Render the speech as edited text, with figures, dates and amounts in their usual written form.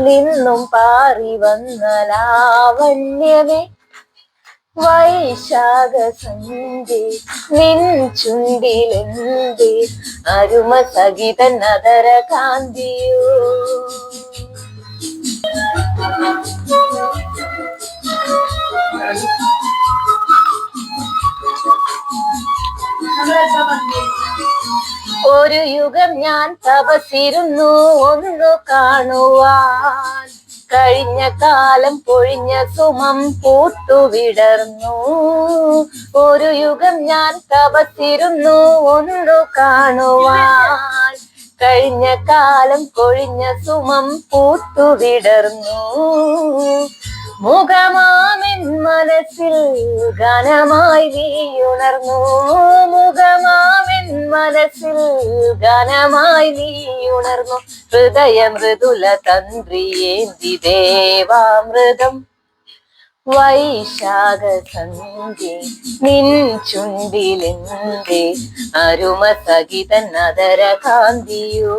നിന്നും പാറി വന്ന ലാവണ്യമേ വൈശാഖ സന്ധ്യ നിൻ ചുണ്ടിലെന്തേ അരുമ സഹിത നദര കാന്തിയോ. ഒരു യുഗം ഞാൻ തപസിരുന്നു ഒന്നു കാണുവാൻ, കഴിഞ്ഞ കാലം പൊഴിഞ്ഞ സുമം പൂത്തുവിടർന്നു. ഒരു യുഗം ഞാൻ തപസിരുന്നു ഒന്നു കാണുവാൻ, കഴിഞ്ഞ കാലം പൊഴിഞ്ഞ സുമം പൂത്തുവിടർന്നു. മുഖമാമെൻ മനസ്സിൽ ഗാനമായി നീയുണർന്നു. മുഖമാമെൻ മനസ്സിൽ ഗാനമായി നീയുണർന്നു. ഹൃദയ മൃദുല തന്ത്രിയേന്തി ദേവാമൃതം വൈശാഖ സന്ധ്യ നിൻ ചുണ്ടിലെന്തേ അരുമ സഹിത നദര കാന്തിയോ.